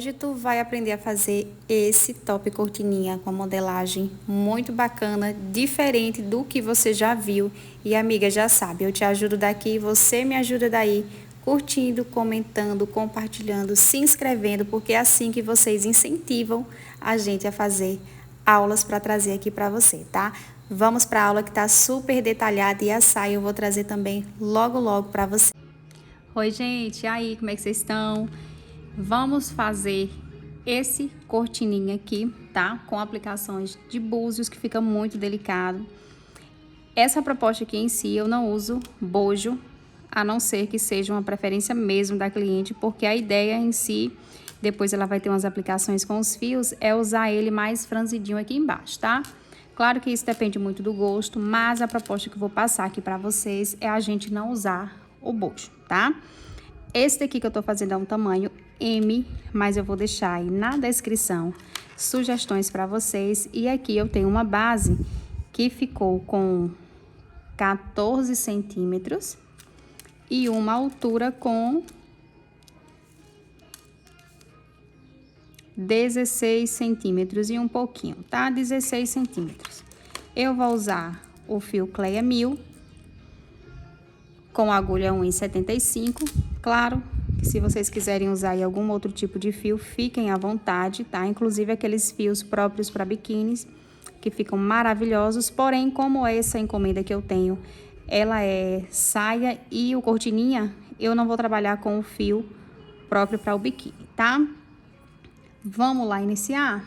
Hoje tu vai aprender a fazer esse top cortininha com a modelagem muito bacana, diferente do que você já viu. E amiga, já sabe, eu te ajudo daqui, você me ajuda daí, curtindo, comentando, compartilhando, se inscrevendo, porque é assim que vocês incentivam a gente a fazer aulas para trazer aqui para você, tá? Vamos para a aula que tá super detalhada e a saia eu vou trazer também logo para você. Oi, gente, e aí, como é que vocês estão? Vamos fazer esse cortininho aqui, tá? Com aplicações de búzios, que fica muito delicado. Essa proposta aqui em si, eu não uso bojo, a não ser que seja uma preferência mesmo da cliente, porque a ideia em si, depois ela vai ter umas aplicações com os fios, é usar ele mais franzidinho aqui embaixo, tá? Claro que isso depende muito do gosto, mas a proposta que eu vou passar aqui pra vocês é a gente não usar o bojo, tá? Esse daqui que eu tô fazendo é um tamanho M, mas eu vou deixar aí na descrição sugestões para vocês. E aqui eu tenho uma base que ficou com 14 centímetros e uma altura com 16 centímetros e um pouquinho, tá? 16 centímetros. Eu vou usar o fio Cleia 1000 com agulha 1,75. Claro, se vocês quiserem usar aí algum outro tipo de fio, fiquem à vontade, tá? Inclusive aqueles fios próprios para biquínis, que ficam maravilhosos. Porém, como essa encomenda que eu tenho, ela é saia e o cortininha, eu não vou trabalhar com o fio próprio para o biquíni, tá? Vamos lá iniciar?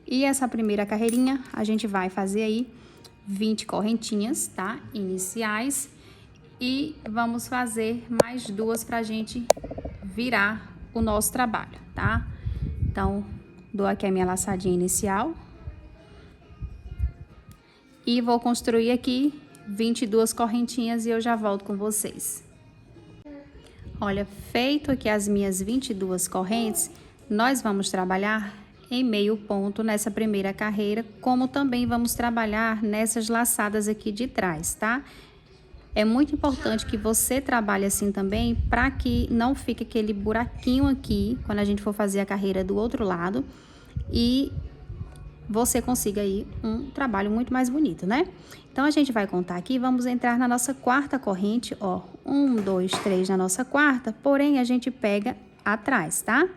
E essa primeira carreirinha, a gente vai fazer aí 20 correntinhas, tá? Iniciais. E vamos fazer mais duas pra gente virar o nosso trabalho, tá? Então, dou aqui a minha laçadinha inicial. E vou construir aqui 22 correntinhas e eu já volto com vocês. Olha, feito aqui as minhas 22 correntes, nós vamos trabalhar em meio ponto nessa primeira carreira, como também vamos trabalhar nessas laçadas aqui de trás, tá? É muito importante que você trabalhe assim também, para que não fique aquele buraquinho aqui, quando a gente for fazer a carreira do outro lado, e você consiga aí um trabalho muito mais bonito, né? Então, a gente vai contar aqui, vamos entrar na nossa quarta corrente, ó, 1, 2, 3 na nossa quarta, porém, a gente pega atrás, tá?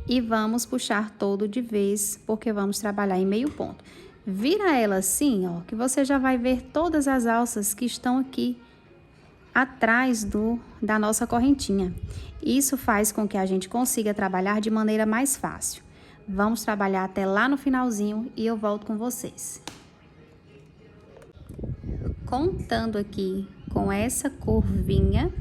E vamos puxar todo de vez, porque vamos trabalhar em meio ponto. Vira ela assim, ó, que você já vai ver todas as alças que estão aqui atrás da nossa correntinha. Isso faz com que a gente consiga trabalhar de maneira mais fácil. Vamos trabalhar até lá no finalzinho e eu volto com vocês. Contando aqui com essa curvinha,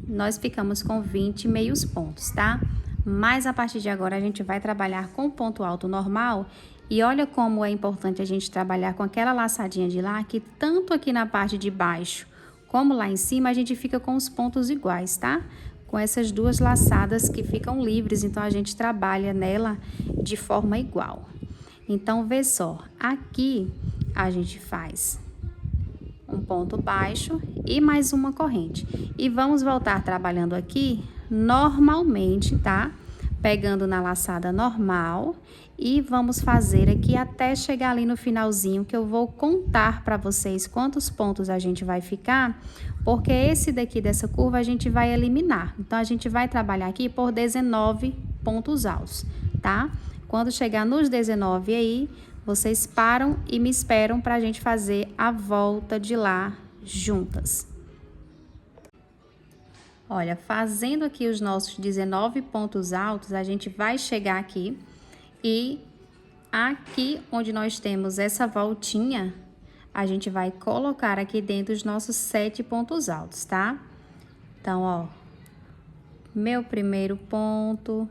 nós ficamos com 20 meios pontos, tá? Mas a partir de agora a gente vai trabalhar com ponto alto normal. E olha como é importante a gente trabalhar com aquela laçadinha de lá, que tanto aqui na parte de baixo como lá em cima a gente fica com os pontos iguais, tá? Com essas duas laçadas que ficam livres, então a gente trabalha nela de forma igual. Então, vê só, aqui a gente faz um ponto baixo e mais uma corrente. E vamos voltar trabalhando aqui normalmente, tá? Pegando na laçada normal e vamos fazer aqui até chegar ali no finalzinho, que eu vou contar para vocês quantos pontos a gente vai ficar, porque esse daqui dessa curva a gente vai eliminar. Então, a gente vai trabalhar aqui por 19 pontos altos, tá? Quando chegar nos 19 aí, vocês param e me esperam para a gente fazer a volta de lá juntas. Olha, fazendo aqui os nossos 19 pontos altos, a gente vai chegar aqui e aqui onde nós temos essa voltinha, a gente vai colocar aqui dentro os nossos 7 pontos altos, tá? Então, ó, meu primeiro ponto,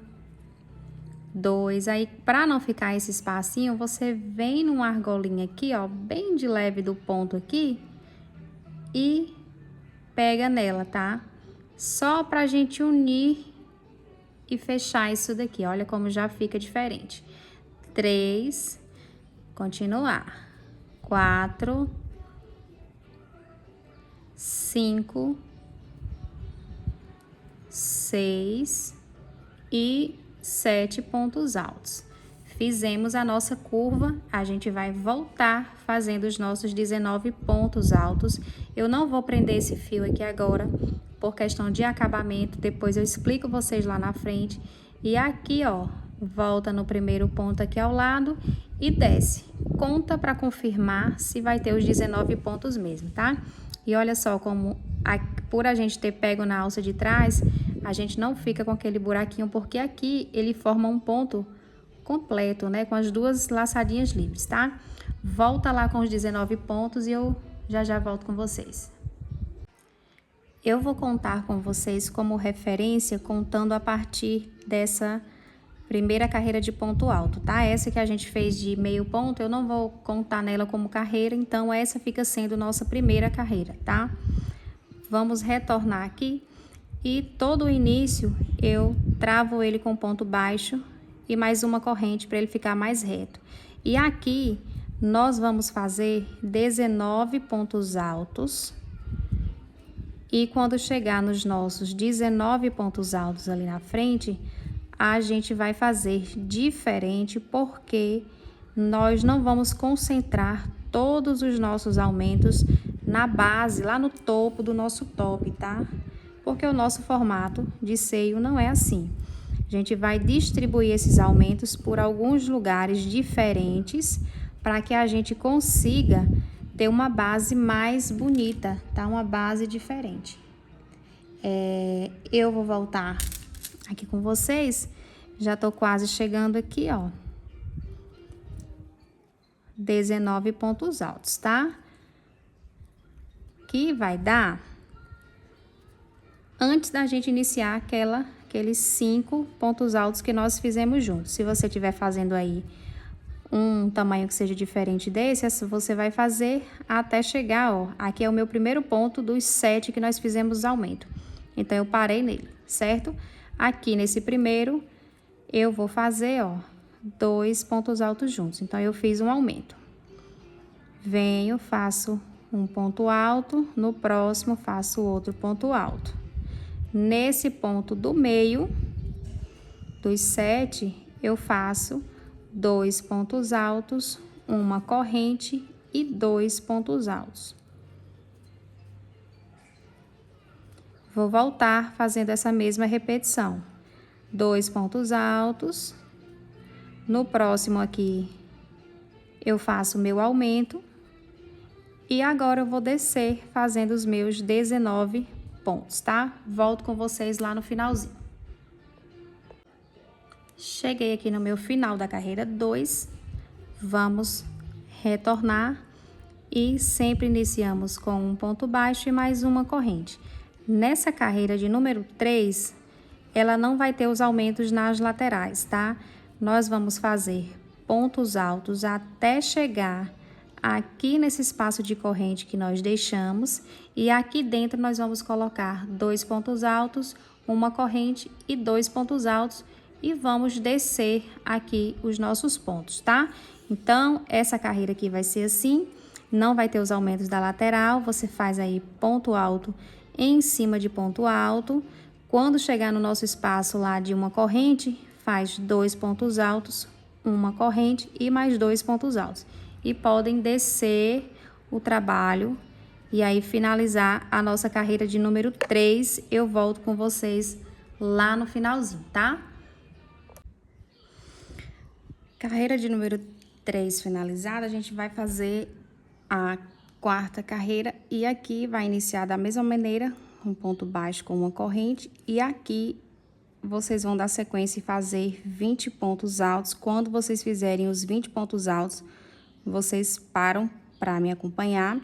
2, aí para não ficar esse espacinho, você vem numa argolinha aqui, ó, bem de leve do ponto aqui e pega nela, tá? Só pra gente unir e fechar isso daqui, olha como já fica diferente. 3, continuar. 4, 5, 6, e 7 pontos altos. Fizemos a nossa curva, a gente vai voltar fazendo os nossos 19 pontos altos. Eu não vou prender esse fio aqui agora, por questão de acabamento, depois eu explico vocês lá na frente. E aqui, ó, volta no primeiro ponto aqui ao lado e desce. Conta para confirmar se vai ter os 19 pontos mesmo, tá? E olha só como, por a gente ter pego na alça de trás, a gente não fica com aquele buraquinho, porque aqui ele forma um ponto completo, né? Com as duas laçadinhas livres, tá? Volta lá com os 19 pontos e eu já volto com vocês. Eu vou contar com vocês como referência, contando a partir dessa primeira carreira de ponto alto, tá? Essa que a gente fez de meio ponto, eu não vou contar nela como carreira, então essa fica sendo nossa primeira carreira, tá? Vamos retornar aqui e todo o início eu travo ele com ponto baixo e mais uma corrente para ele ficar mais reto. E aqui nós vamos fazer 19 pontos altos. E quando chegar nos nossos 19 pontos altos ali na frente, a gente vai fazer diferente, porque nós não vamos concentrar todos os nossos aumentos na base, lá no topo do nosso top, tá? Porque o nosso formato de seio não é assim. A gente vai distribuir esses aumentos por alguns lugares diferentes para que a gente consiga ter uma base mais bonita, tá? Uma base diferente. Eu vou voltar aqui com vocês. Já tô quase chegando aqui, ó. 19 pontos altos, tá? Que vai dar antes da gente iniciar aqueles 5 pontos altos que nós fizemos juntos. Se você estiver fazendo aí um tamanho que seja diferente desse, você vai fazer até chegar, ó. Aqui é o meu primeiro ponto dos 7 que nós fizemos aumento. Então, eu parei nele, certo? Aqui nesse primeiro, eu vou fazer, ó, 2 pontos altos juntos. Então, eu fiz um aumento. Venho, faço um ponto alto, no próximo faço outro ponto alto. Nesse ponto do meio, dos 7, eu faço 2 pontos altos, uma corrente e 2 pontos altos. Vou voltar fazendo essa mesma repetição. 2 pontos altos. No próximo aqui, eu faço o meu aumento. E agora eu vou descer fazendo os meus 19 pontos, tá? Volto com vocês lá no finalzinho. Cheguei aqui no meu final da carreira 2. Vamos retornar e sempre iniciamos com um ponto baixo e mais uma corrente. Nessa carreira de número 3, ela não vai ter os aumentos nas laterais, tá? Nós vamos fazer pontos altos até chegar aqui nesse espaço de corrente que nós deixamos, e aqui dentro nós vamos colocar 2 pontos altos, uma corrente e 2 pontos altos, e vamos descer aqui os nossos pontos, tá? Então, essa carreira aqui vai ser assim, não vai ter os aumentos da lateral, você faz aí ponto alto em cima de ponto alto. Quando chegar no nosso espaço lá de uma corrente, faz 2 pontos altos, uma corrente e mais 2 pontos altos. E podem descer o trabalho e aí finalizar a nossa carreira de número 3. Eu volto com vocês lá no finalzinho, tá? Carreira de número 3 finalizada, a gente vai fazer a quarta carreira e aqui vai iniciar da mesma maneira, um ponto baixo com uma corrente, e aqui vocês vão dar sequência e fazer 20 pontos altos. Quando vocês fizerem os 20 pontos altos, vocês param para me acompanhar,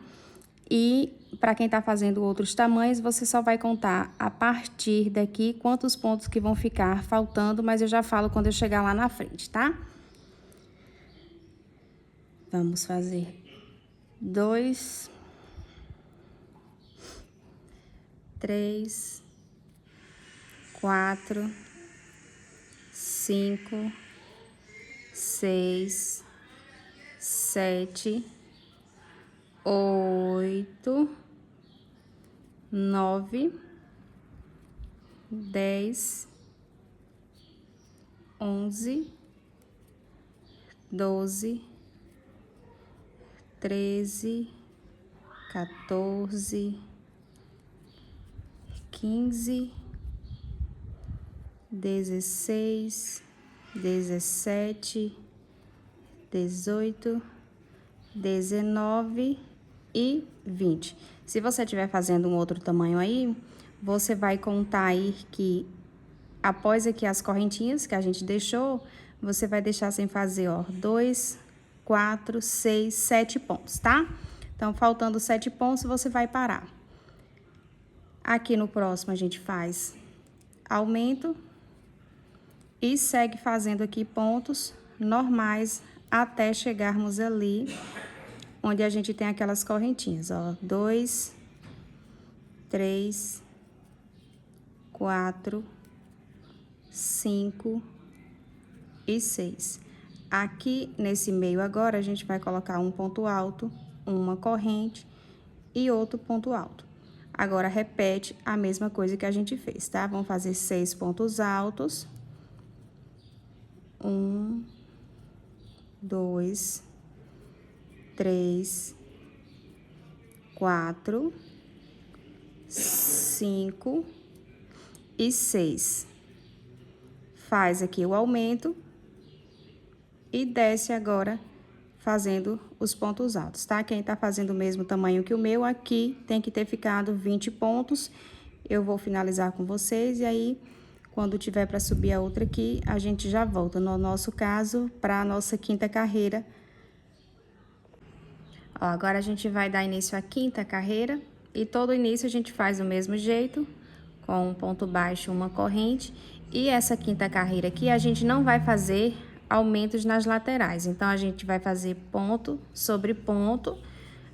e para quem está fazendo outros tamanhos, você só vai contar a partir daqui quantos pontos que vão ficar faltando, mas eu já falo quando eu chegar lá na frente, tá? Vamos fazer 2, 3, 4, 5, 6, 7, 8, 9, 10, 11, 12, 13, 14, 15, 16, 17, 18, 19 e 20. Se você estiver fazendo um outro tamanho aí, você vai contar aí que após aqui as correntinhas que a gente deixou, você vai deixar sem fazer, ó, 2, 4, 6, 7 pontos, tá? Então, faltando 7 pontos, você vai parar. Aqui no próximo, a gente faz aumento e segue fazendo aqui pontos normais até chegarmos ali onde a gente tem aquelas correntinhas, ó. 2, 3, 4, 5 e 6. Aqui nesse meio agora, a gente vai colocar um ponto alto, uma corrente e outro ponto alto. Agora, repete a mesma coisa que a gente fez, tá? Vamos fazer 6 pontos altos. 1, 2, 3, 4, 5 e 6. Faz aqui o aumento e desce agora fazendo os pontos altos, tá? Quem tá fazendo o mesmo tamanho que o meu aqui tem que ter ficado 20 pontos. Eu vou finalizar com vocês e aí, quando tiver para subir a outra aqui, a gente já volta, no nosso caso, para a nossa quinta carreira. Ó, agora a gente vai dar início à quinta carreira e todo início a gente faz do mesmo jeito, com um ponto baixo, uma corrente. E essa quinta carreira aqui, a gente não vai fazer aumentos nas laterais. Então, a gente vai fazer ponto sobre ponto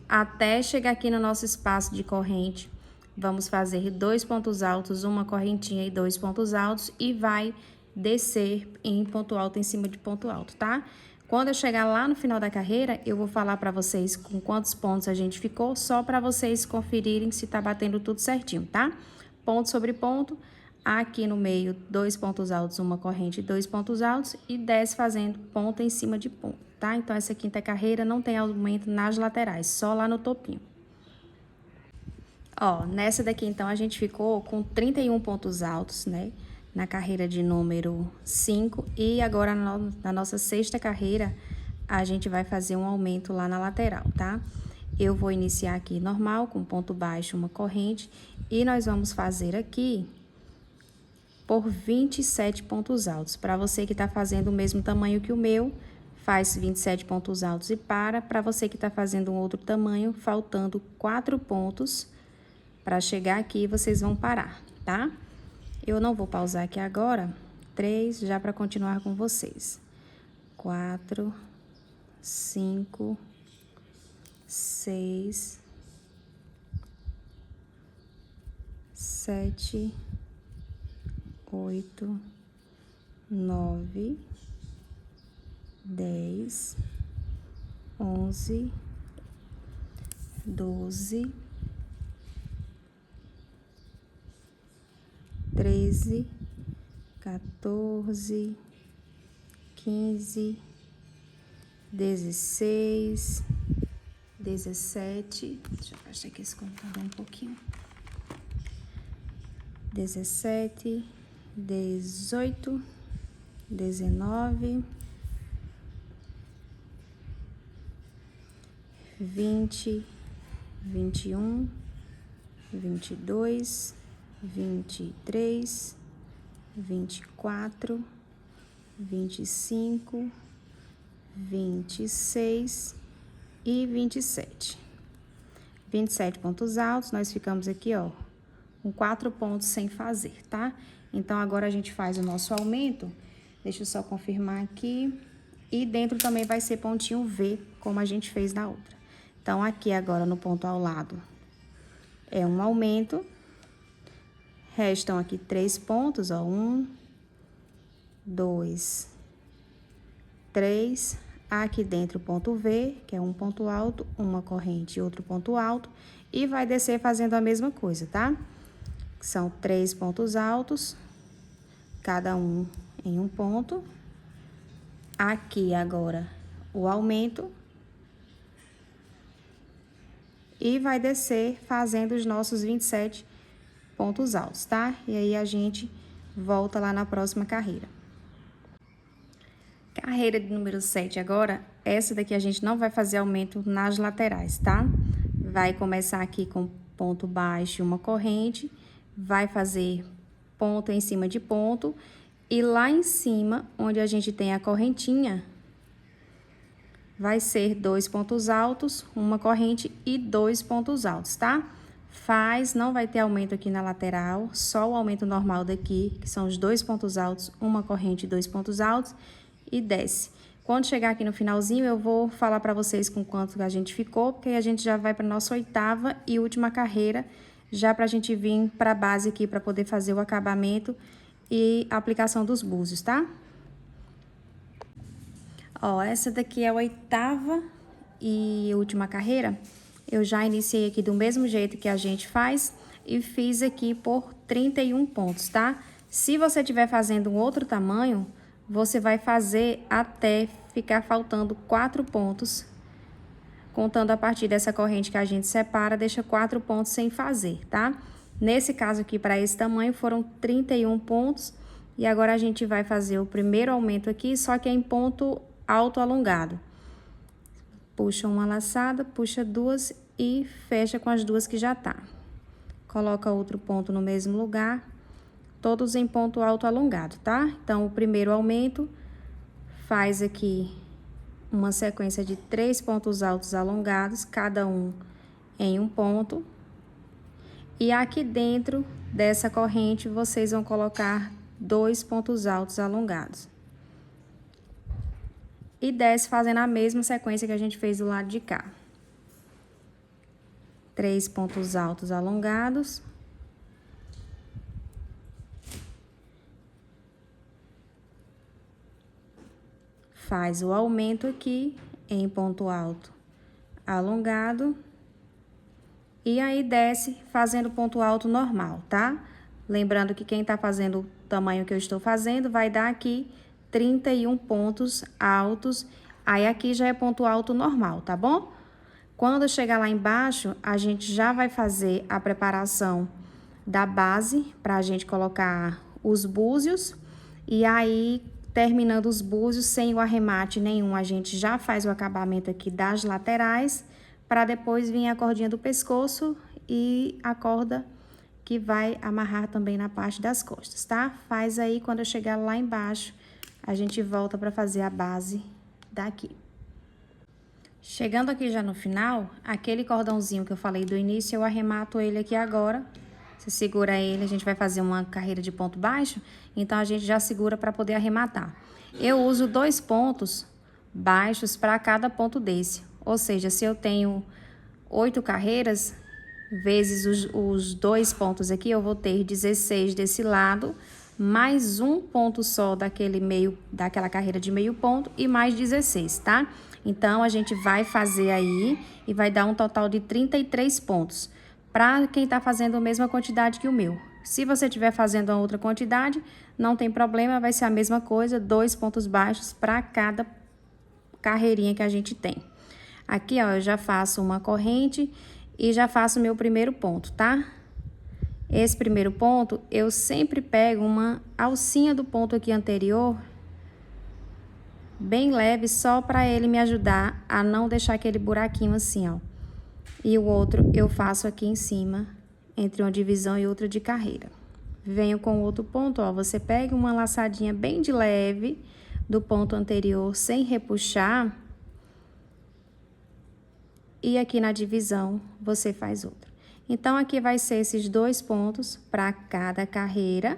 até chegar aqui no nosso espaço de corrente. Vamos fazer 2 pontos altos, uma correntinha e 2 pontos altos e vai descer em ponto alto em cima de ponto alto, tá? Quando eu chegar lá no final da carreira, eu vou falar para vocês com quantos pontos a gente ficou, só para vocês conferirem se tá batendo tudo certinho, tá? Ponto sobre ponto. Aqui no meio, 2 pontos altos, uma corrente e 2 pontos altos e desce fazendo ponta em cima de ponto, tá? Então, essa quinta carreira não tem aumento nas laterais, só lá no topinho. Ó, nessa daqui, então, a gente ficou com 31 pontos altos, né? Na carreira de número 5 e agora na nossa sexta carreira, a gente vai fazer um aumento lá na lateral, tá? Eu vou iniciar aqui normal, com ponto baixo, uma corrente e nós vamos fazer aqui por 27 pontos altos. Para você que está fazendo o mesmo tamanho que o meu, faz 27 pontos altos e para. Para você que está fazendo um outro tamanho, faltando 4 pontos para chegar aqui, vocês vão parar, tá? Eu não vou pausar aqui agora. 3, já para continuar com vocês. 4, 5, 6, 7, 8, 9, 10, 11, 12, 13, 14, 15, 16, 17. Deixa eu baixar aqui esse computador um pouquinho. 17, 18, 19, 20, 21, 22, 23, 24, 25, 26 e 27. 27 pontos altos, nós ficamos aqui, ó, com 4 pontos sem fazer, tá? Então, agora a gente faz o nosso aumento. Deixa eu só confirmar aqui. E dentro também vai ser pontinho V, como a gente fez na outra. Então, aqui agora no ponto ao lado é um aumento. Restam aqui 3 pontos, ó. 1, 2, 3. Aqui dentro o ponto V, que é um ponto alto, uma corrente e outro ponto alto. E vai descer fazendo a mesma coisa, tá? São 3 pontos altos, cada um em um ponto. Aqui agora o aumento. E vai descer fazendo os nossos 27 pontos altos, tá? E aí a gente volta lá na próxima carreira. Carreira de número 7 agora, essa daqui a gente não vai fazer aumento nas laterais, tá? Vai começar aqui com ponto baixo e uma corrente, vai fazer ponto em cima de ponto, e lá em cima, onde a gente tem a correntinha, vai ser 2 pontos altos, uma corrente e 2 pontos altos, tá? Não vai ter aumento aqui na lateral, só o aumento normal daqui, que são os 2 pontos altos, uma corrente e 2 pontos altos, e desce. Quando chegar aqui no finalzinho, eu vou falar para vocês com quanto a gente ficou, porque aí a gente já vai para nossa 8ª e última carreira, já pra gente vir pra base aqui, para poder fazer o acabamento e a aplicação dos búzios, tá? Ó, essa daqui é a 8ª e última carreira. Eu já iniciei aqui do mesmo jeito que a gente faz e fiz aqui por 31 pontos, tá? Se você estiver fazendo um outro tamanho, você vai fazer até ficar faltando 4 pontos. Contando a partir dessa corrente que a gente separa, deixa 4 pontos sem fazer, tá? Nesse caso aqui, para esse tamanho, foram 31 pontos. E agora a gente vai fazer o primeiro aumento aqui, só que é em ponto alto alongado. Puxa uma laçada, puxa duas e fecha com as duas que já tá. Coloca outro ponto no mesmo lugar, todos em ponto alto alongado, tá? Então, o primeiro aumento faz aqui uma sequência de 3 pontos altos alongados, cada um em um ponto. E aqui dentro dessa corrente, vocês vão colocar 2 pontos altos alongados. E desce fazendo a mesma sequência que a gente fez do lado de cá. 3 pontos altos alongados. Faz o aumento aqui em ponto alto alongado. E aí desce fazendo ponto alto normal, tá? Lembrando que quem tá fazendo o tamanho que eu estou fazendo vai dar aqui 31 pontos altos, aí aqui já é ponto alto normal, tá bom? Quando chegar lá embaixo, a gente já vai fazer a preparação da base pra gente colocar os búzios, e aí, terminando os búzios, sem o arremate nenhum, a gente já faz o acabamento aqui das laterais, para depois vir a cordinha do pescoço e a corda que vai amarrar também na parte das costas, tá? Faz aí, quando eu chegar lá embaixo, a gente volta para fazer a base daqui. Chegando aqui já no final, aquele cordãozinho que eu falei do início, eu arremato ele aqui agora. Você segura ele, a gente vai fazer uma carreira de ponto baixo, então a gente já segura para poder arrematar. Eu uso 2 pontos baixos para cada ponto desse. Ou seja, se eu tenho 8 carreiras, vezes os 2 pontos aqui, eu vou ter 16 desse lado, mais um ponto só daquela carreira de meio ponto e mais 16, tá? Então, a gente vai fazer aí e vai dar um total de 33 pontos. Para quem tá fazendo a mesma quantidade que o meu. Se você estiver fazendo a outra quantidade, não tem problema, vai ser a mesma coisa, 2 pontos baixos para cada carreirinha que a gente tem. Aqui, ó, eu já faço uma corrente e já faço o meu primeiro ponto, tá? Esse primeiro ponto, eu sempre pego uma alcinha do ponto aqui anterior, bem leve, só para ele me ajudar a não deixar aquele buraquinho assim, ó. E o outro eu faço aqui em cima, entre uma divisão e outra de carreira. Venho com outro ponto, ó, você pega uma laçadinha bem de leve do ponto anterior, sem repuxar. E aqui na divisão, você faz outra. Então, aqui vai ser esses 2 pontos para cada carreira,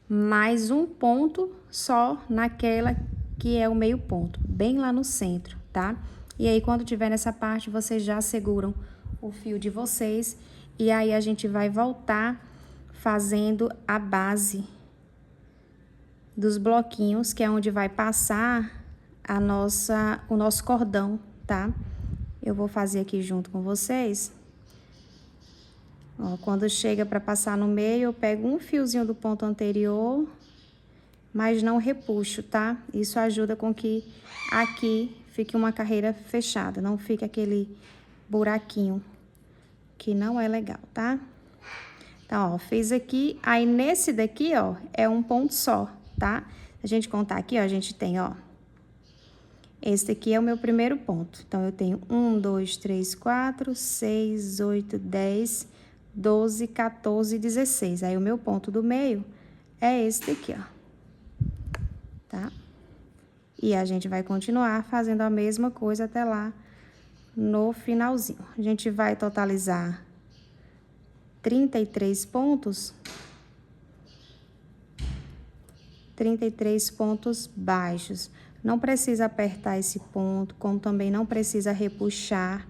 mais um ponto só naquela que é o meio ponto, bem lá no centro, tá? E aí, quando tiver nessa parte, vocês já seguram o fio de vocês. E aí, a gente vai voltar fazendo a base dos bloquinhos, que é onde vai passar o nosso cordão, tá? Eu vou fazer aqui junto com vocês. Ó, quando chega para passar no meio, eu pego um fiozinho do ponto anterior mas não repuxo, tá? Isso ajuda com que aqui fique uma carreira fechada, não fique aquele buraquinho, que não é legal, tá? Então, ó, fiz aqui, aí nesse daqui, ó, é um ponto só, tá? A gente contar aqui, ó, a gente tem, ó, esse daqui é o meu primeiro ponto. Então, eu tenho 1, 2, 3, 4, 6, 8, 10, 12, 14, 16. Aí, o meu ponto do meio é esse daqui, ó. Tá? E a gente vai continuar fazendo a mesma coisa até lá no finalzinho. A gente vai totalizar 33 pontos. 33 pontos baixos. Não precisa apertar esse ponto, como também não precisa repuxar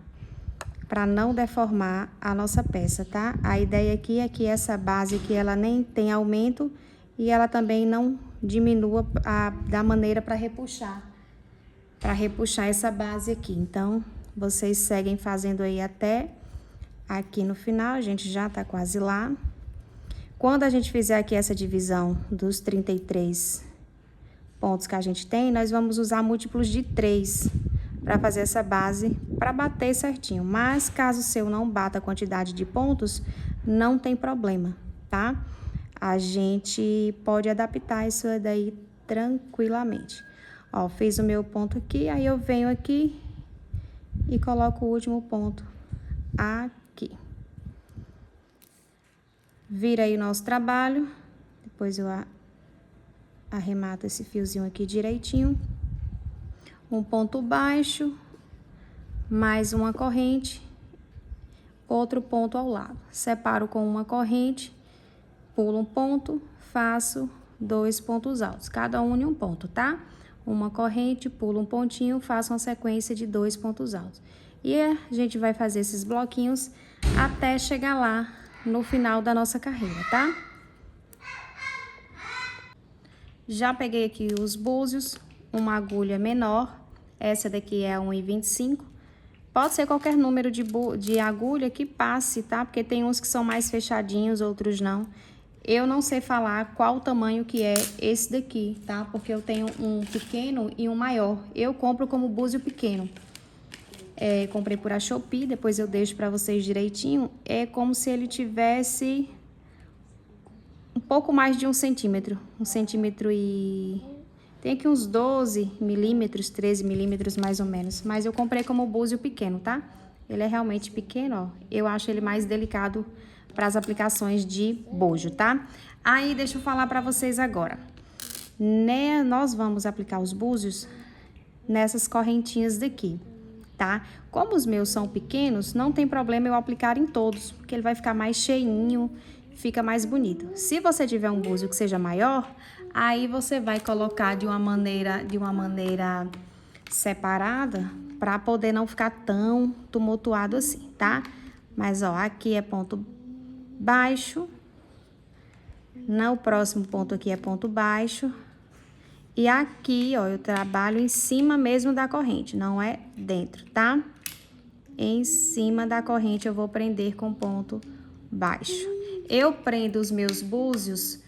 para não deformar a nossa peça, tá? A ideia aqui é que essa base aqui, ela nem tem aumento e ela também não diminua da maneira para repuxar essa base aqui. Então, vocês seguem fazendo aí até aqui no final, a gente já tá quase lá. Quando a gente fizer aqui essa divisão dos 33 pontos que a gente tem, nós vamos usar múltiplos de 3 para fazer essa base, para bater certinho. Mas, caso o seu não bata a quantidade de pontos, não tem problema, tá? A gente pode adaptar isso daí tranquilamente. Ó, fiz o meu ponto aqui, aí eu venho aqui e coloco o último ponto aqui. Vira aí o nosso trabalho, depois eu arremato esse fiozinho aqui direitinho. Um ponto baixo, mais uma corrente, outro ponto ao lado. Separo com uma corrente, pulo um ponto, faço 2 pontos altos, cada um em um ponto, tá? Uma corrente, pulo um pontinho, faço uma sequência de 2 pontos altos. E a gente vai fazer esses bloquinhos até chegar lá no final da nossa carreira, tá? Já peguei aqui os búzios, uma agulha menor, essa daqui é 1,25. Pode ser qualquer número de agulha que passe, tá? Porque tem uns que são mais fechadinhos, outros não. Eu não sei falar qual o tamanho que é esse daqui, tá? Porque eu tenho um pequeno e um maior. Eu compro como búzio pequeno. Comprei por a Shopee, depois eu deixo pra vocês direitinho. É como se ele tivesse um pouco mais de 1 centímetro. 1 centímetro e... tem aqui uns 12 milímetros, 13 milímetros mais ou menos. Mas eu comprei como búzio pequeno, tá? Ele é realmente pequeno, ó. Eu acho ele mais delicado para as aplicações de bojo, tá? Aí, deixa eu falar pra vocês agora. Nós vamos aplicar os búzios nessas correntinhas daqui, tá? Como os meus são pequenos, não tem problema eu aplicar em todos, porque ele vai ficar mais cheinho, fica mais bonito. Se você tiver um búzio que seja maior, aí você vai colocar de uma maneira separada, para poder não ficar tão tumultuado assim, tá? Mas, ó, aqui é ponto baixo, no próximo ponto aqui é ponto baixo, e aqui, ó, eu trabalho em cima mesmo da corrente, não é dentro, tá? Em cima da corrente eu vou prender com ponto baixo. Eu prendo os meus búzios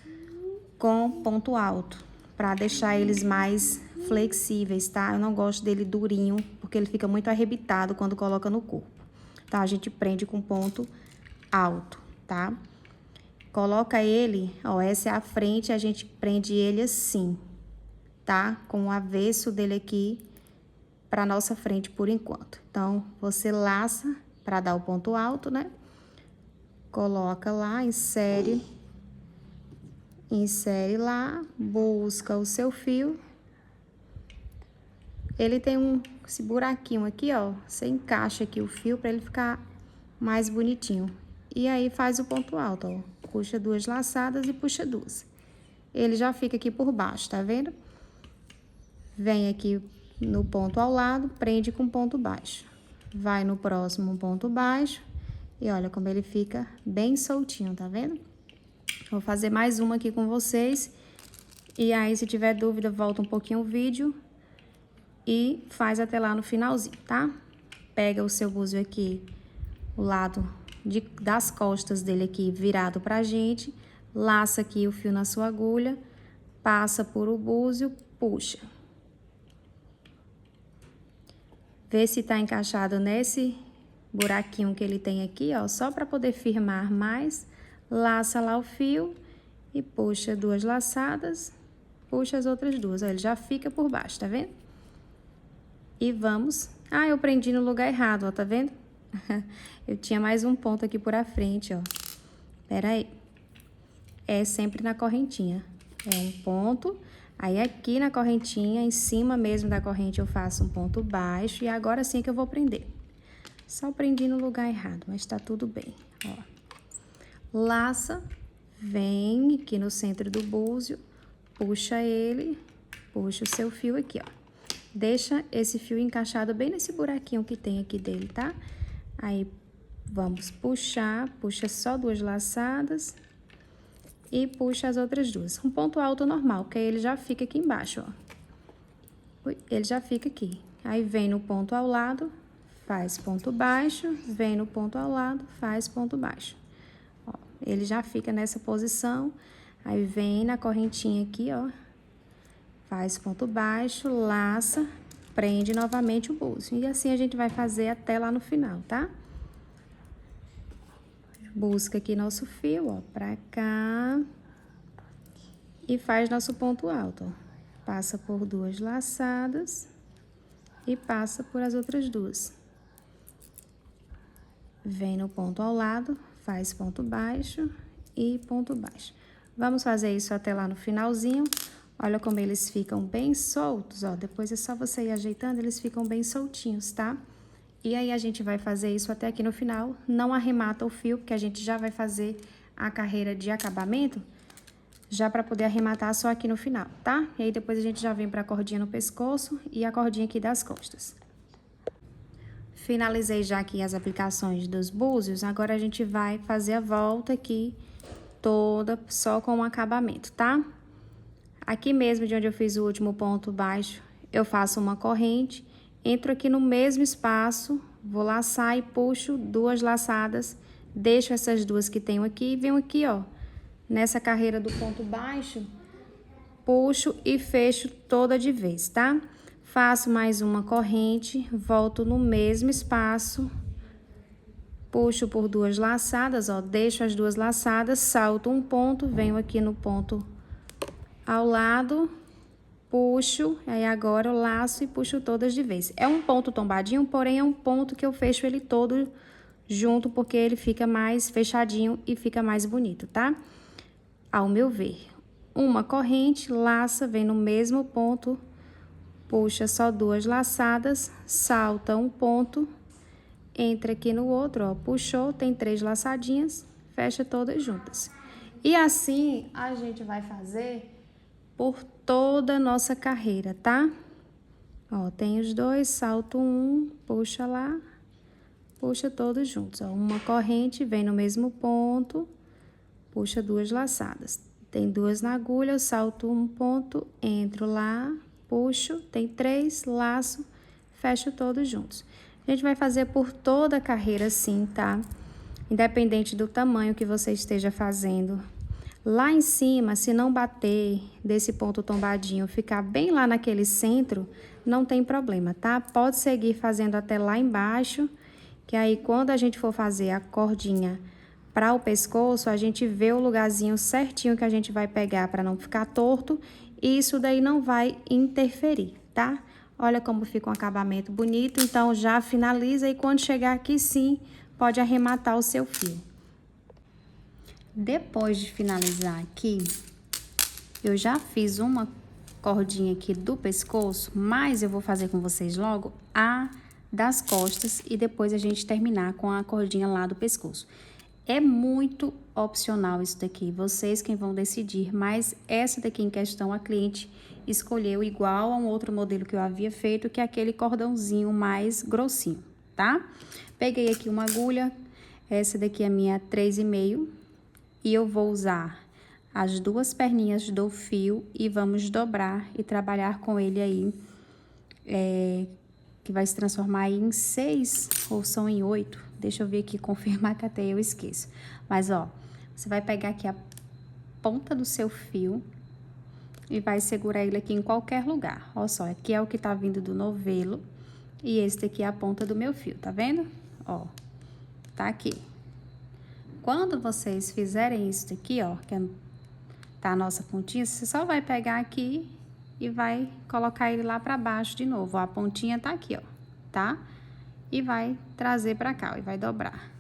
com ponto alto, para deixar eles mais flexíveis, tá? Eu não gosto dele durinho, porque ele fica muito arrebitado quando coloca no corpo. Então, a gente prende com ponto alto, tá? Coloca ele, ó, essa é a frente, a gente prende ele assim, tá? Com o avesso dele aqui para nossa frente por enquanto. Então, você laça para dar o ponto alto, né? Coloca lá, insere lá, busca o seu fio. Ele tem esse buraquinho aqui, ó, você encaixa aqui o fio para ele ficar mais bonitinho. E aí, faz o ponto alto, ó, puxa 2 laçadas e puxa 2. Ele já fica aqui por baixo, tá vendo? Vem aqui no ponto ao lado, prende com ponto baixo. Vai no próximo ponto baixo e olha como ele fica bem soltinho, tá vendo? Vou fazer mais uma aqui com vocês. E aí, se tiver dúvida, volta um pouquinho o vídeo e faz até lá no finalzinho, tá? Pega o seu búzio aqui, o lado das costas dele aqui virado pra gente, laça aqui o fio na sua agulha, passa por o búzio, puxa. Vê se tá encaixado nesse buraquinho que ele tem aqui, ó, só para poder firmar mais. Laça lá o fio e puxa 2 laçadas, puxa as outras 2, ó, ele já fica por baixo, tá vendo? E vamos... Ah, eu prendi no lugar errado, ó, tá vendo? Eu tinha mais um ponto aqui por a frente, ó. Pera aí. É sempre na correntinha. É um ponto, aí aqui na correntinha, em cima mesmo da corrente, eu faço um ponto baixo e agora sim que eu vou prender. Só prendi no lugar errado, mas tá tudo bem, ó. Laça, vem aqui no centro do búzio, puxa ele, puxa o seu fio aqui, ó. Deixa esse fio encaixado bem nesse buraquinho que tem aqui dele, tá? Aí, vamos puxar, puxa só 2 laçadas e puxa as outras 2. Um ponto alto normal, que aí ele já fica aqui embaixo, ó. Ele já fica aqui. Aí, vem no ponto ao lado, faz ponto baixo, vem no ponto ao lado, faz ponto baixo. Ó, ele já fica nessa posição, aí vem na correntinha aqui, ó, faz ponto baixo, laça, prende novamente o búzio. E assim a gente vai fazer até lá no final, tá? Busca aqui nosso fio, ó, pra cá. E faz nosso ponto alto, ó. Passa por 2 laçadas e passa por as outras 2. Vem no ponto ao lado, faz ponto baixo e ponto baixo. Vamos fazer isso até lá no finalzinho. Olha como eles ficam bem soltos, ó. Depois é só você ir ajeitando, eles ficam bem soltinhos, tá? E aí, a gente vai fazer isso até aqui no final. Não arremata o fio, porque a gente já vai fazer a carreira de acabamento, já pra poder arrematar só aqui no final, tá? E aí, depois a gente já vem pra cordinha no pescoço e a cordinha aqui das costas. Finalizei já aqui as aplicações dos búzios, agora a gente vai fazer a volta aqui toda só com o acabamento, tá? Aqui mesmo de onde eu fiz o último ponto baixo, eu faço uma corrente, entro aqui no mesmo espaço, vou laçar e puxo 2 laçadas, deixo essas 2 que tenho aqui e venho aqui, ó, nessa carreira do ponto baixo, puxo e fecho toda de vez, tá? Faço mais uma corrente, volto no mesmo espaço, puxo por 2 laçadas, ó, deixo as 2 laçadas, salto um ponto, venho aqui no ponto ao lado, puxo, aí agora eu laço e puxo todas de vez. É um ponto tombadinho, porém é um ponto que eu fecho ele todo junto, porque ele fica mais fechadinho e fica mais bonito, tá? Ao meu ver. Uma corrente, laça, vem no mesmo ponto, puxa só 2 laçadas, salta um ponto, entra aqui no outro, ó, puxou, tem 3 laçadinhas, fecha todas juntas. E assim a gente vai fazer por toda a nossa carreira, tá? Ó, tem os 2, salto um, puxa lá, puxa todos juntos, ó. Uma corrente, vem no mesmo ponto, puxa 2 laçadas. Tem 2 na agulha, eu salto um ponto, entro lá, puxo, tem 3, laço, fecho todos juntos. A gente vai fazer por toda a carreira assim, tá? Independente do tamanho que você esteja fazendo. Lá em cima, se não bater desse ponto tombadinho, ficar bem lá naquele centro, não tem problema, tá? Pode seguir fazendo até lá embaixo, que aí quando a gente for fazer a cordinha para o pescoço, a gente vê o lugarzinho certinho que a gente vai pegar para não ficar torto, e isso daí não vai interferir, tá? Olha como fica um acabamento bonito, então já finaliza e quando chegar aqui sim, pode arrematar o seu fio. Depois de finalizar aqui, eu já fiz uma cordinha aqui do pescoço, mas eu vou fazer com vocês logo a das costas e depois a gente terminar com a cordinha lá do pescoço. É muito opcional isso daqui, vocês quem vão decidir, mas essa daqui em questão a cliente escolheu igual a um outro modelo que eu havia feito, que é aquele cordãozinho mais grossinho, tá? Peguei aqui uma agulha, essa daqui é a minha 3,5, e eu vou usar as 2 perninhas do fio e vamos dobrar e trabalhar com ele aí, que vai se transformar aí em 6 ou são em 8. Deixa eu ver aqui, confirmar que até eu esqueço. Mas, ó, você vai pegar aqui a ponta do seu fio e vai segurar ele aqui em qualquer lugar. Olha só, aqui é o que tá vindo do novelo e esse daqui é a ponta do meu fio, tá vendo? Ó, tá aqui. Quando vocês fizerem isso daqui, ó, que tá a nossa pontinha, você só vai pegar aqui e vai colocar ele lá pra baixo de novo. Ó, a pontinha tá aqui, ó, tá? E vai trazer pra cá, ó, e vai dobrar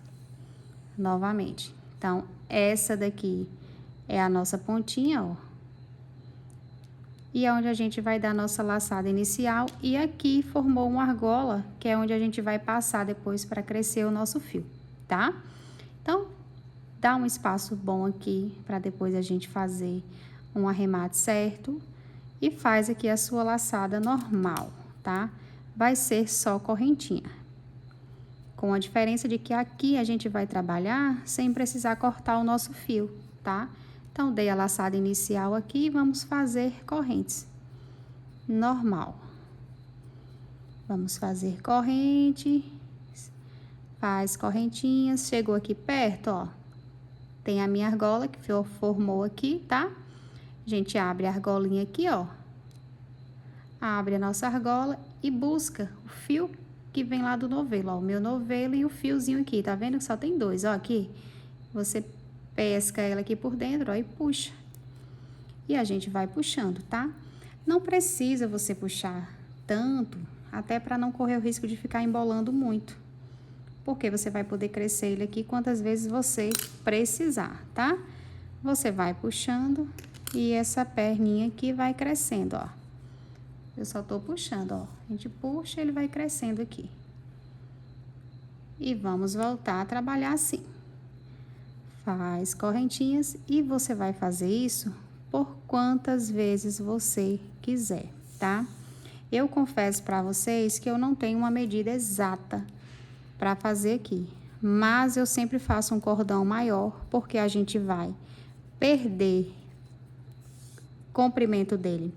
novamente. Então, essa daqui é a nossa pontinha, ó. E é onde a gente vai dar a nossa laçada inicial. E aqui formou uma argola, que é onde a gente vai passar depois para crescer o nosso fio, tá? Então, dá um espaço bom aqui para depois a gente fazer um arremate certo. E faz aqui a sua laçada normal, tá? Vai ser só correntinha. Com a diferença de que aqui a gente vai trabalhar sem precisar cortar o nosso fio, tá? Então, dei a laçada inicial aqui e vamos fazer correntes. Normal. Vamos fazer corrente. Faz correntinhas. Chegou aqui perto, ó. Tem a minha argola que formou aqui, tá? A gente abre a argolinha aqui, ó. Abre a nossa argola e busca o fio que vem lá do novelo, ó. O meu novelo e o fiozinho aqui, tá vendo que só tem dois, ó, aqui. Você pesca ela aqui por dentro, ó, e puxa. E a gente vai puxando, tá? Não precisa você puxar tanto, até para não correr o risco de ficar embolando muito. Porque você vai poder crescer ele aqui quantas vezes você precisar, tá? Você vai puxando e essa perninha aqui vai crescendo, ó. Eu só tô puxando, ó. A gente puxa, ele vai crescendo aqui. E vamos voltar a trabalhar assim. Faz correntinhas e você vai fazer isso por quantas vezes você quiser, tá? Eu confesso para vocês que eu não tenho uma medida exata para fazer aqui, mas eu sempre faço um cordão maior porque a gente vai perder comprimento dele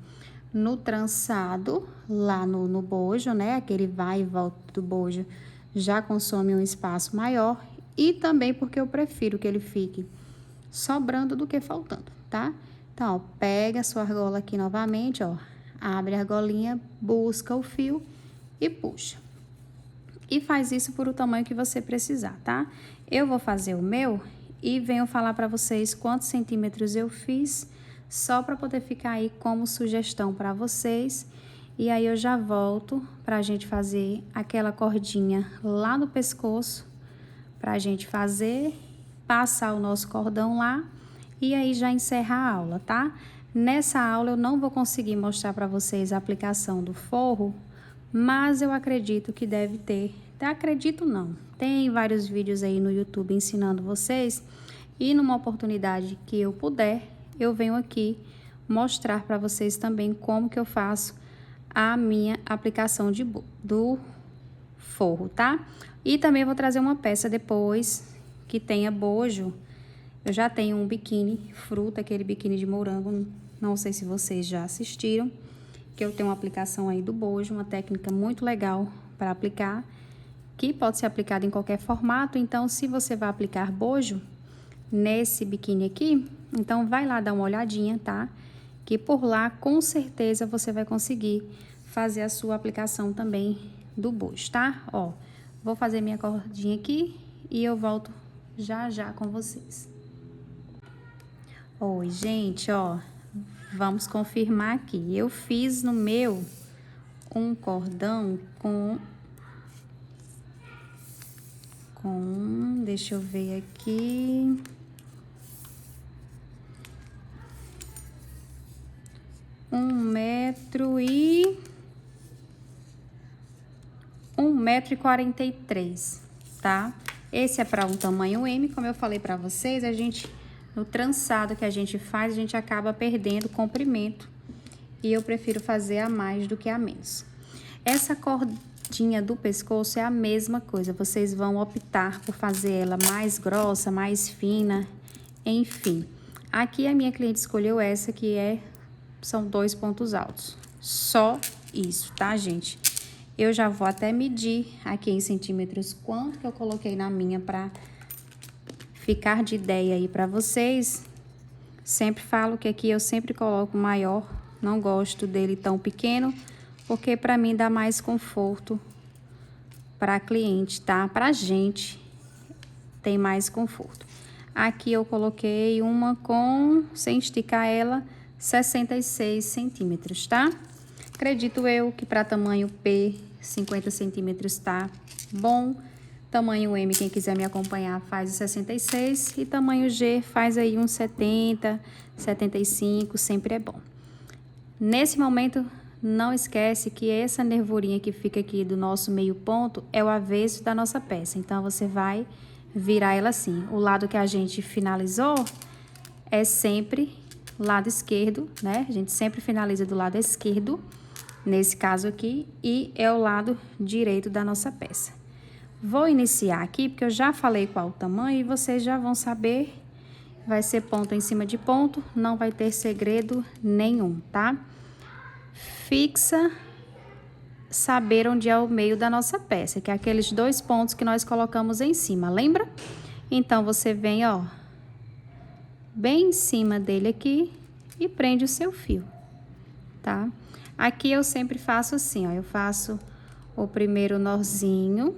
no trançado, lá no bojo, né? Aquele vai e volta do bojo já consome um espaço maior. E também porque eu prefiro que ele fique sobrando do que faltando, tá? Então, ó, pega a sua argola aqui novamente, ó. Abre a argolinha, busca o fio e puxa. E faz isso por o tamanho que você precisar, tá? Eu vou fazer o meu e venho falar pra vocês quantos centímetros eu fiz, só pra poder ficar aí como sugestão pra vocês. E aí eu já volto pra gente fazer aquela cordinha lá no pescoço, pra gente fazer, passar o nosso cordão lá e aí já encerrar a aula, tá? Nessa aula eu não vou conseguir mostrar pra vocês a aplicação do forro, mas eu acredito que deve ter. Acredito não, tem vários vídeos aí no YouTube ensinando vocês e numa oportunidade que eu puder, eu venho aqui mostrar pra vocês também como que eu faço a minha aplicação do forro, tá? E também vou trazer uma peça depois que tenha bojo. Eu já tenho um biquíni fruta, aquele biquíni de morango, não sei se vocês já assistiram, que eu tenho uma aplicação aí do bojo, uma técnica muito legal para aplicar, que pode ser aplicada em qualquer formato. Então, se você vai aplicar bojo nesse biquíni aqui, então vai lá dar uma olhadinha, tá? Que por lá, com certeza, você vai conseguir fazer a sua aplicação também do bojo, tá? Ó, vou fazer minha cordinha aqui e eu volto já já com vocês. Oi, gente, ó, vamos confirmar aqui. Eu fiz no meu um cordão deixa eu ver aqui. Um metro e 1,43 m, tá? Esse é para um tamanho M, como eu falei para vocês, no trançado que a gente faz, a gente acaba perdendo comprimento. E eu prefiro fazer a mais do que a menos. Essa cordinha do pescoço é a mesma coisa, vocês vão optar por fazer ela mais grossa, mais fina, enfim. Aqui a minha cliente escolheu essa que são 2 pontos altos. Só isso, tá, gente? Eu já vou até medir aqui em centímetros quanto que eu coloquei na minha pra ficar de ideia aí pra vocês. Sempre falo que aqui eu sempre coloco maior Não gosto dele tão pequeno, porque para mim dá mais conforto para cliente, tá? Pra gente tem mais conforto. Aqui eu coloquei uma com, sem esticar ela, 66 centímetros, tá? Acredito eu que para tamanho P, 50 centímetros tá bom. Tamanho M, quem quiser me acompanhar, faz o 66. E tamanho G, faz aí uns 70, 75, sempre é bom. Nesse momento, não esquece que essa nervurinha que fica aqui do nosso meio ponto é o avesso da nossa peça. Então, você vai virar ela assim. O lado que a gente finalizou é sempre lado esquerdo, né? A gente sempre finaliza do lado esquerdo, nesse caso aqui, e é o lado direito da nossa peça. Vou iniciar aqui, porque eu já falei qual o tamanho e vocês já vão saber. Vai ser ponto em cima de ponto, não vai ter segredo nenhum, tá? Fixa saber onde é o meio da nossa peça, que é aqueles 2 pontos que nós colocamos em cima, lembra? Então, você vem, ó, bem em cima dele aqui e prende o seu fio, tá? Aqui eu sempre faço assim, ó, eu faço o primeiro nozinho,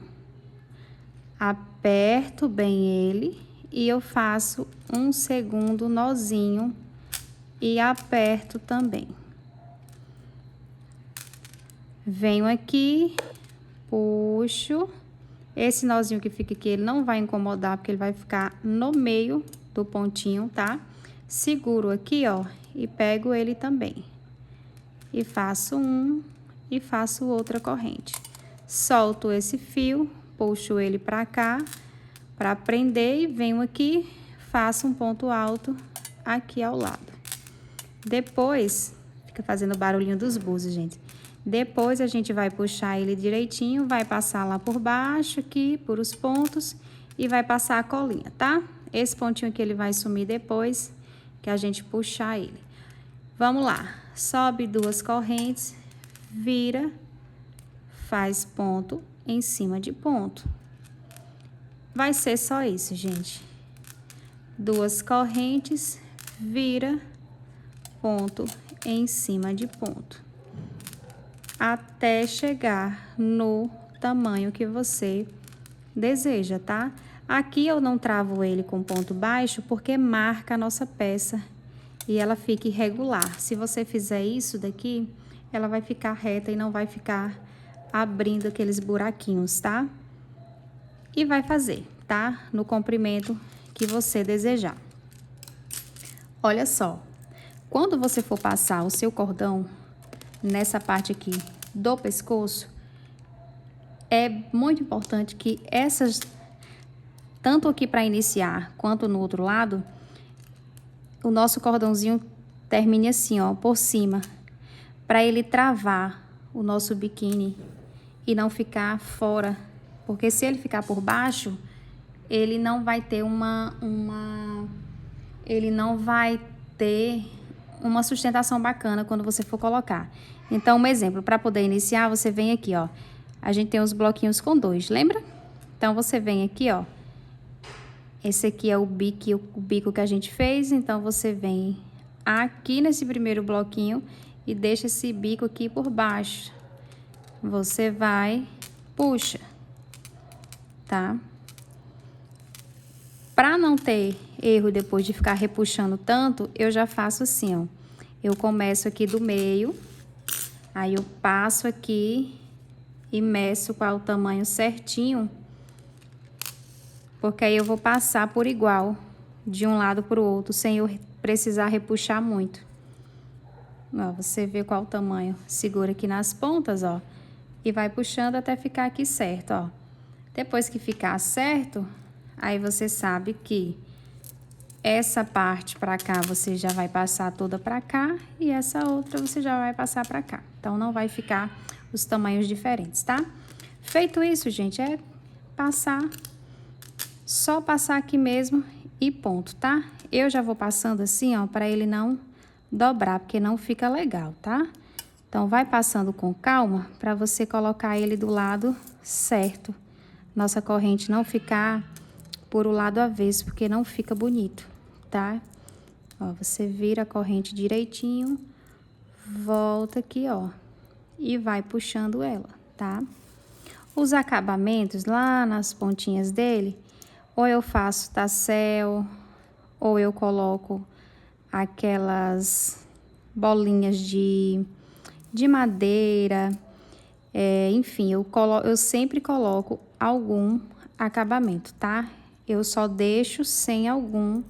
aperto bem ele e eu faço um segundo nozinho e aperto também. Venho aqui, puxo. Esse nozinho que fica aqui, ele não vai incomodar, porque ele vai ficar no meio do pontinho, tá? Seguro aqui, ó, e pego ele também. E faço um e faço outra corrente. Solto esse fio, puxo ele pra cá, pra prender, e venho aqui, faço um ponto alto aqui ao lado. Depois, fica fazendo o barulhinho dos búzios, gente. Depois, a gente vai puxar ele direitinho, vai passar lá por baixo, aqui, por os pontos, e vai passar a colinha, tá? Esse pontinho aqui, ele vai sumir depois que a gente puxar ele. Vamos lá. Sobe 2 correntes, vira, faz ponto em cima de ponto. Vai ser só isso, gente. 2 correntes, vira, ponto em cima de ponto. Até chegar no tamanho que você deseja, tá? Aqui eu não travo ele com ponto baixo porque marca a nossa peça e ela fica irregular. Se você fizer isso daqui, ela vai ficar reta e não vai ficar abrindo aqueles buraquinhos, tá? E vai fazer, tá? No comprimento que você desejar. Olha só, quando você for passar o seu cordão nessa parte aqui do pescoço, é muito importante que essas, tanto aqui para iniciar quanto no outro lado, o nosso cordãozinho termine assim, ó, por cima, para ele travar o nosso biquíni e não ficar fora, porque se ele ficar por baixo, ele não vai ter ele não vai ter uma sustentação bacana quando você for colocar. Então, um exemplo, para poder iniciar, você vem aqui, ó. A gente tem os bloquinhos com 2, lembra? Então, você vem aqui, ó. Esse aqui é o bico que a gente fez, então você vem aqui nesse primeiro bloquinho e deixa esse bico aqui por baixo. Você vai, puxa, tá? Para não ter erro depois de ficar repuxando tanto, eu já faço assim, ó. Eu começo aqui do meio, aí eu passo aqui e meço qual é o tamanho certinho, porque aí eu vou passar por igual, de um lado para o outro, sem eu precisar repuxar muito. Ó, você vê qual o tamanho. Segura aqui nas pontas, ó, e vai puxando até ficar aqui certo, ó. Depois que ficar certo, aí você sabe que essa parte pra cá você já vai passar toda pra cá e essa outra você já vai passar pra cá. Então, não vai ficar os tamanhos diferentes, tá? Feito isso, gente, é passar, só passar aqui mesmo e ponto, tá? Eu já vou passando assim, ó, pra ele não dobrar, porque não fica legal, tá? Então, vai passando com calma pra você colocar ele do lado certo. Nossa corrente não ficar por o lado avesso, porque não fica bonito, tá? Ó, você vira a corrente direitinho, volta aqui, ó, e vai puxando ela, tá? Os acabamentos lá nas pontinhas dele, ou eu faço tassel, ou eu coloco aquelas bolinhas de madeira, enfim, eu sempre coloco algum acabamento, tá? Eu só deixo sem algum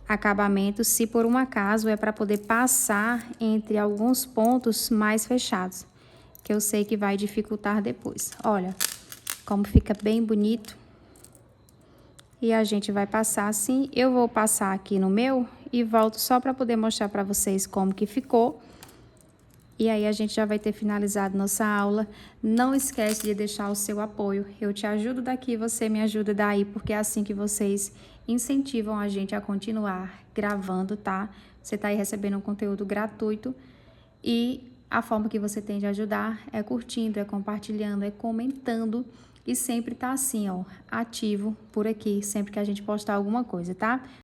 acabamento se por um acaso é para poder passar entre alguns pontos mais fechados, que eu sei que vai dificultar depois. Olha como fica bem bonito. E a gente vai passar assim. Eu vou passar aqui no meu e volto só para poder mostrar para vocês como que ficou. E aí a gente já vai ter finalizado nossa aula. Não esquece de deixar o seu apoio. Eu te ajudo daqui, você me ajuda daí, porque é assim que vocês incentivam a gente a continuar gravando, tá? Você tá aí recebendo um conteúdo gratuito e a forma que você tem de ajudar é curtindo, é compartilhando, é comentando e sempre tá assim, ó, ativo por aqui, sempre que a gente postar alguma coisa, tá?